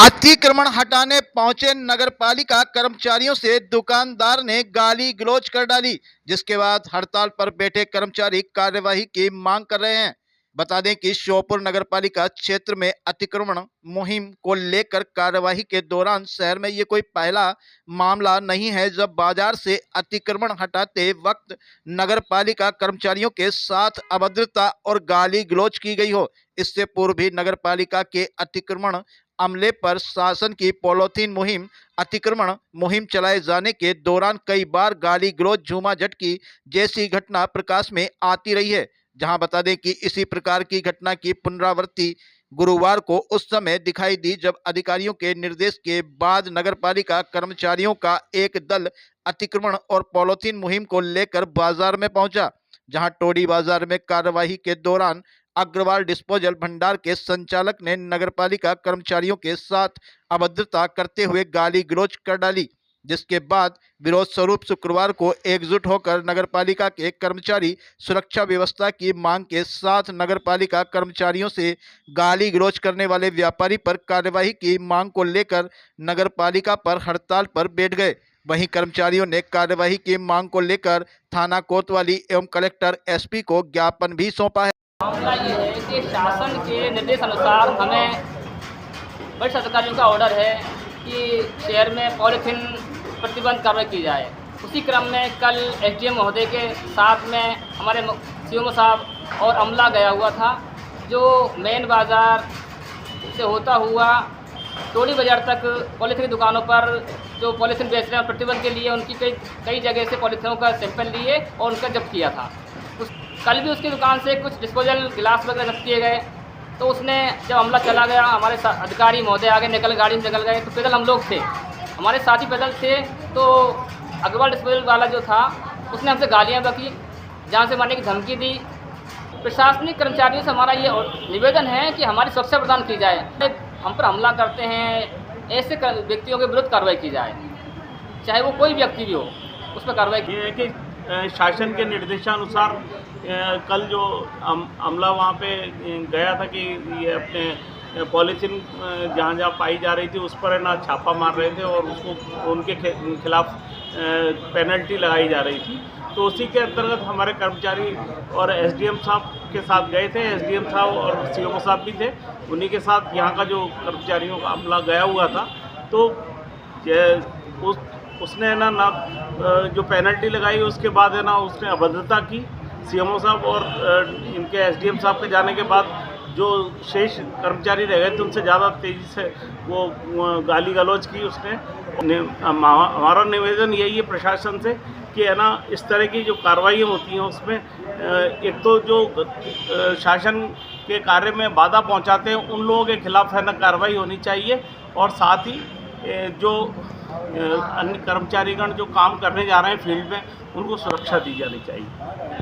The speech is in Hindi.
अतिक्रमण हटाने पहुंचे नगरपालिका कर्मचारियों से दुकानदार ने गाली गलौज कर डाली, जिसके बाद हड़ताल पर बैठे कर्मचारी कार्यवाही की मांग कर रहे हैं। बता दें कि श्योपुर नगरपालिका क्षेत्र में अतिक्रमण मुहिम को लेकर कार्यवाही के दौरान शहर में ये कोई पहला मामला नहीं है जब बाजार से अतिक्रमण हटाते वक्त नगरपालिका कर्मचारियों के साथ अभद्रता और गाली गलौज की गई हो। इससे पूर्व भी नगरपालिका के अतिक्रमण अमले पर शासन की पॉलीथीन मुहिम अतिक्रमण मुहिम चलाए जाने के दौरान कई बार गाली गलौज झूमा झटकी जैसी घटना प्रकाश में आती रही है। जहां बता दें कि इसी प्रकार की घटना की पुनरावृत्ति गुरुवार को उस समय दिखाई दी जब अधिकारियों के निर्देश के बाद नगरपालिका कर्मचारियों का एक दल अतिक्रमण और पॉलीथीन मुहिम को लेकर बाजार में पहुंचा। जहां टोडी बाजार में कार्यवाही के दौरान अग्रवाल डिस्पोजल भंडार के संचालक ने नगरपालिका कर्मचारियों के साथ अभद्रता करते हुए गाली गलौज कर डाली, जिसके बाद विरोध स्वरूप शुक्रवार को एकजुट होकर नगरपालिका के कर्मचारी सुरक्षा व्यवस्था की मांग के साथ नगरपालिका कर्मचारियों से गाली गलौज करने वाले व्यापारी पर कार्यवाही की मांग को लेकर नगरपालिका पर हड़ताल पर बैठ गए। वहीं कर्मचारियों ने कार्यवाही की मांग को लेकर थाना कोतवाली एवं कलेक्टर एसपी को ज्ञापन भी सौंपा है। मामला ये है कि शासन के निर्देश अनुसार हमें वरिष्ठ अधिकारियों का ऑर्डर है कि शहर में पॉलीथीन प्रतिबंध कार्रवाई की जाए। उसी क्रम में कल एसडीएम महोदय के साथ में हमारे सीएमओ साहब और अमला गया हुआ था, जो मेन बाज़ार से होता हुआ टोडी बाज़ार तक पॉलीथीन की दुकानों पर जो पॉलीथीन बेच रहे हैं प्रतिबंध के लिए उनकी कई जगह से पॉलीथीनों का सैंपल लिए और उनका जब्त किया था। कल भी उसकी दुकान से कुछ डिस्पोजल गिलास वगैरह जब्त किए गए। तो उसने जब हमला चला गया, हमारे अधिकारी महोदय आगे निकल गाड़ी में निकल गए, तो पैदल हम लोग थे, हमारे साथी पैदल थे। तो अग्रवाल डिस्पोजल वाला जो था उसने हमसे गालियाँ बकी, जान से मारने की धमकी दी। प्रशासनिक कर्मचारियों से हमारा ये निवेदन है कि हमारी सुरक्षा प्रदान की जाए। हम पर हमला करते हैं ऐसे व्यक्तियों के विरुद्ध कार्रवाई की जाए, चाहे वो कोई व्यक्ति भी हो, उस पर कार्रवाई की है कि शासन के निर्देशानुसार कल जो अमला वहाँ पे गया था कि ये अपने पॉलीथीन जहाँ जहाँ पाई जा रही थी उस पर है ना छापा मार रहे थे और उसको उनके खिलाफ पेनल्टी लगाई जा रही थी। तो उसी के अंतर्गत हमारे कर्मचारी और एसडीएम साहब के साथ गए थे। एसडीएम साहब और सीएमओ साहब भी थे, उन्हीं के साथ यहाँ का जो कर्मचारियों का अमला गया हुआ था। तो उसने ना जो पेनल्टी लगाई उसके बाद है ना उसने अभद्रता की। सीएमओ साहब और इनके एसडीएम साहब के जाने के बाद जो शेष कर्मचारी रह गए थे उनसे ज़्यादा तेज़ी से वो गाली गलौज की उसने। हमारा निवेदन यही है प्रशासन से कि है ना इस तरह की जो कार्रवाइयाँ होती हैं उसमें एक तो जो शासन के कार्य में बाधा पहुंचाते हैं उन लोगों के खिलाफ है ना कार्रवाई होनी चाहिए, और साथ ही जो अन्य कर्मचारीगण जो काम करने जा रहे हैं फील्ड में उनको सुरक्षा दी जानी चाहिए।